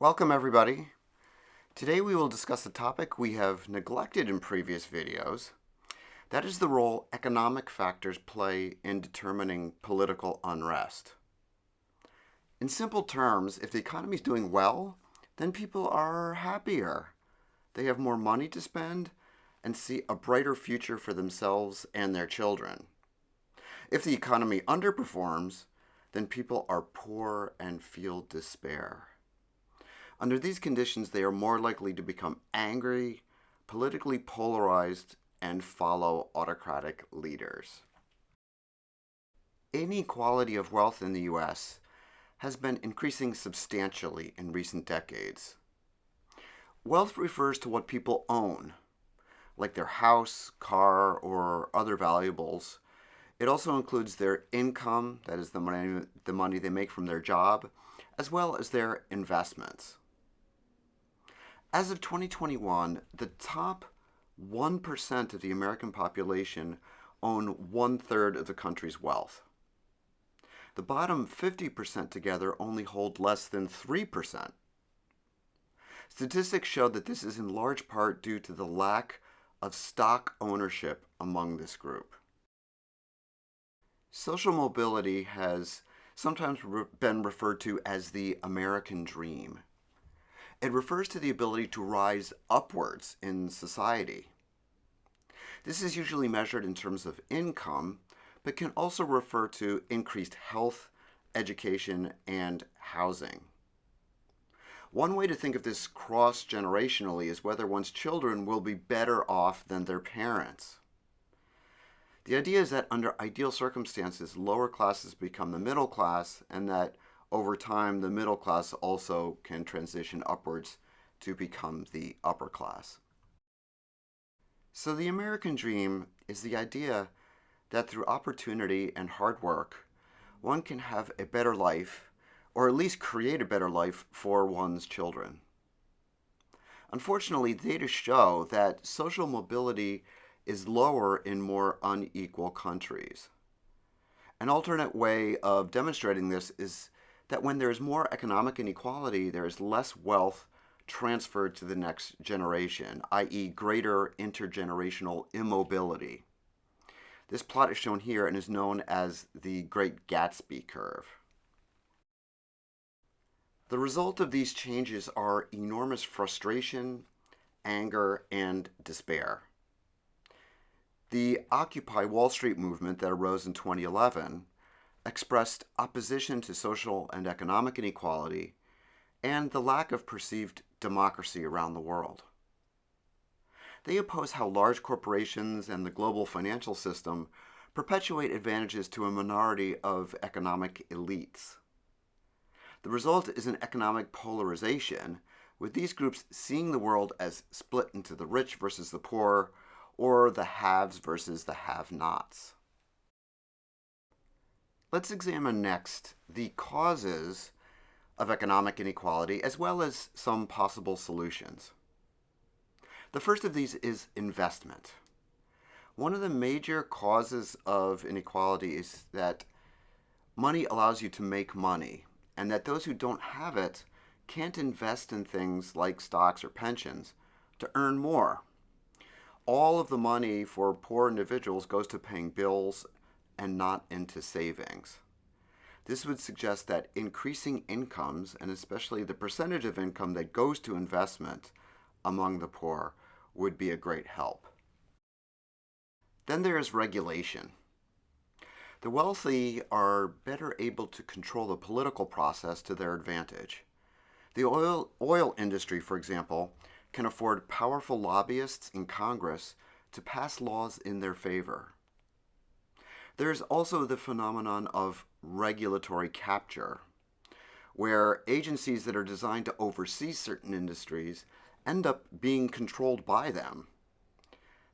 Welcome everybody. Today we will discuss a topic we have neglected in previous videos. That is the role economic factors play in determining political unrest. In simple terms, if the economy is doing well, then people are happier. They have more money to spend and see a brighter future for themselves and their children. If the economy underperforms, then people are poor and feel despair. Under these conditions, they are more likely to become angry, politically polarized, and follow autocratic leaders. Inequality of wealth in the U.S. has been increasing substantially in recent decades. Wealth refers to what people own, like their house, car, or other valuables. It also includes their income, that is the money they make from their job, as well as their investments. As of 2021, the top 1% of the American population own 1/3 of the country's wealth. The bottom 50% together only hold less than 3%. Statistics show that this is in large part due to the lack of stock ownership among this group. Social mobility has sometimes been referred to as the American dream. It refers to the ability to rise upwards in society. This is usually measured in terms of income, but can also refer to increased health, education, and housing. One way to think of this cross-generationally is whether one's children will be better off than their parents. The idea is that under ideal circumstances, lower classes become the middle class, and that over time, the middle class also can transition upwards to become the upper class. So the American dream is the idea that through opportunity and hard work, one can have a better life, or at least create a better life for one's children. Unfortunately, data show that social mobility is lower in more unequal countries. An alternate way of demonstrating this is that when there is more economic inequality, there is less wealth transferred to the next generation, i.e. greater intergenerational immobility. This plot is shown here and is known as the Great Gatsby curve. The result of these changes are enormous frustration, anger, and despair. The Occupy Wall Street movement that arose in 2011 expressed opposition to social and economic inequality and the lack of perceived democracy around the world. They oppose how large corporations and the global financial system perpetuate advantages to a minority of economic elites. The result is an economic polarization, with these groups seeing the world as split into the rich versus the poor, or the haves versus the have-nots. Let's examine next the causes of economic inequality as well as some possible solutions. The first of these is investment. One of the major causes of inequality is that money allows you to make money, and that those who don't have it can't invest in things like stocks or pensions to earn more. All of the money for poor individuals goes to paying bills and not into savings. This would suggest that increasing incomes, and especially the percentage of income that goes to investment among the poor, would be a great help. Then there is regulation. The wealthy are better able to control the political process to their advantage. The oil industry, for example, can afford powerful lobbyists in Congress to pass laws in their favor. There's also the phenomenon of regulatory capture, where agencies that are designed to oversee certain industries end up being controlled by them.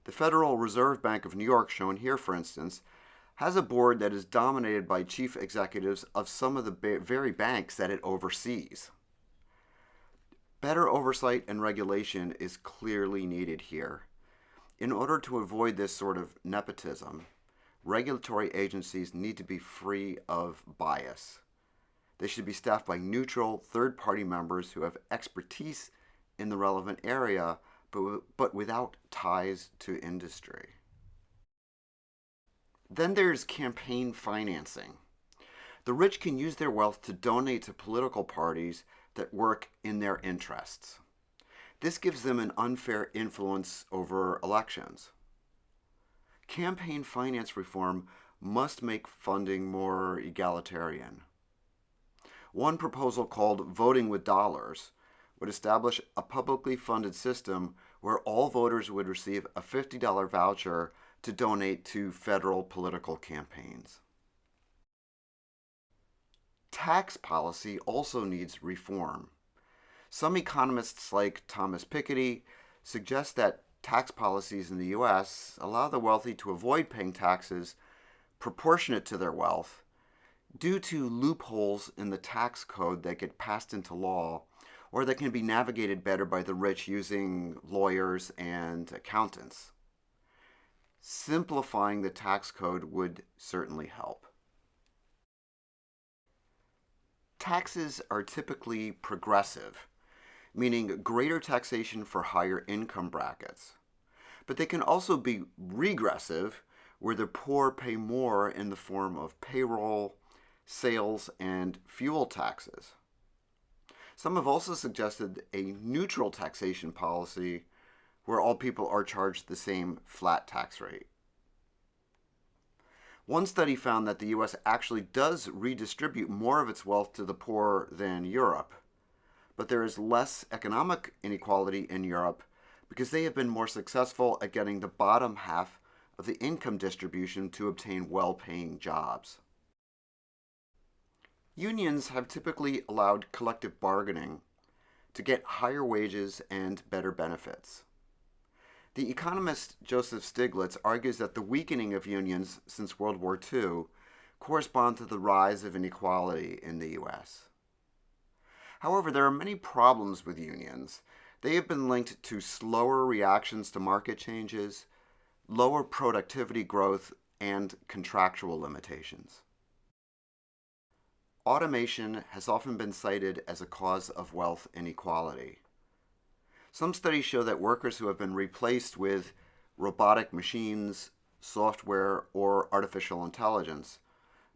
The Federal Reserve Bank of New York, shown here for instance, has a board that is dominated by chief executives of some of the very banks that it oversees. Better oversight and regulation is clearly needed here. In order to avoid this sort of nepotism, regulatory agencies need to be free of bias. They should be staffed by neutral, third-party members who have expertise in the relevant area, but without ties to industry. Then there's campaign financing. The rich can use their wealth to donate to political parties that work in their interests. This gives them an unfair influence over elections. Campaign finance reform must make funding more egalitarian. One proposal called Voting with Dollars would establish a publicly funded system where all voters would receive a $50 voucher to donate to federal political campaigns. Tax policy also needs reform. Some economists like Thomas Piketty suggest that tax policies in the U.S. allow the wealthy to avoid paying taxes proportionate to their wealth due to loopholes in the tax code that get passed into law or that can be navigated better by the rich using lawyers and accountants. Simplifying the tax code would certainly help. Taxes are typically progressive, meaning greater taxation for higher income brackets. But they can also be regressive, where the poor pay more in the form of payroll, sales, and fuel taxes. Some have also suggested a neutral taxation policy where all people are charged the same flat tax rate. One study found that the U.S. actually does redistribute more of its wealth to the poor than Europe, but there is less economic inequality in Europe because they have been more successful at getting the bottom half of the income distribution to obtain well-paying jobs. Unions have typically allowed collective bargaining to get higher wages and better benefits. The economist Joseph Stiglitz argues that the weakening of unions since World War II correspond to the rise of inequality in the U.S. However, there are many problems with unions. They have been linked to slower reactions to market changes, lower productivity growth, and contractual limitations. Automation has often been cited as a cause of wealth inequality. Some studies show that workers who have been replaced with robotic machines, software, or artificial intelligence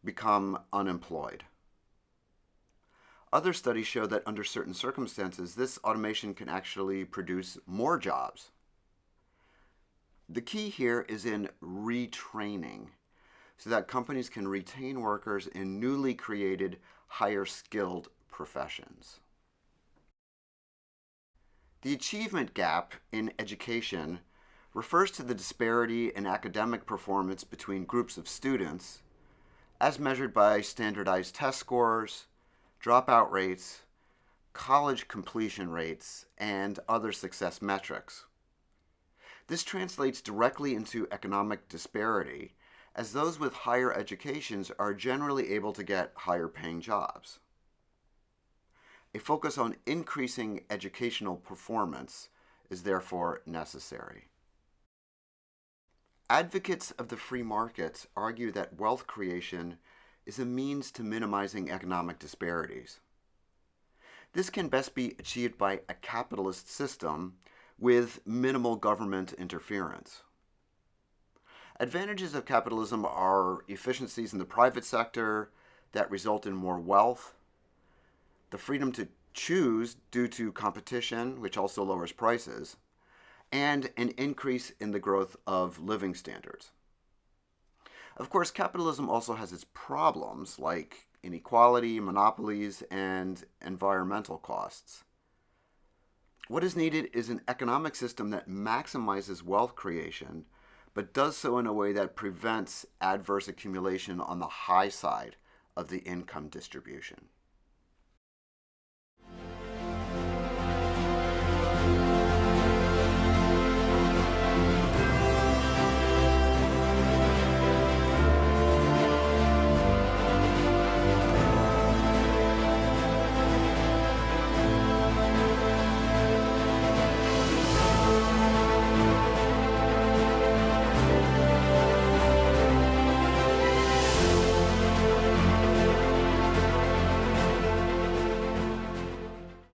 become unemployed. Other studies show that under certain circumstances, this automation can actually produce more jobs. The key here is in retraining, so that companies can retain workers in newly created, higher skilled professions. The achievement gap in education refers to the disparity in academic performance between groups of students as measured by standardized test scores, dropout rates, college completion rates, and other success metrics. This translates directly into economic disparity, as those with higher educations are generally able to get higher paying jobs. A focus on increasing educational performance is therefore necessary. Advocates of the free market argue that wealth creation is a means to minimizing economic disparities. This can best be achieved by a capitalist system with minimal government interference. Advantages of capitalism are efficiencies in the private sector that result in more wealth, the freedom to choose due to competition, which also lowers prices, and an increase in the growth of living standards. Of course, capitalism also has its problems like inequality, monopolies, and environmental costs. What is needed is an economic system that maximizes wealth creation, but does so in a way that prevents adverse accumulation on the high side of the income distribution.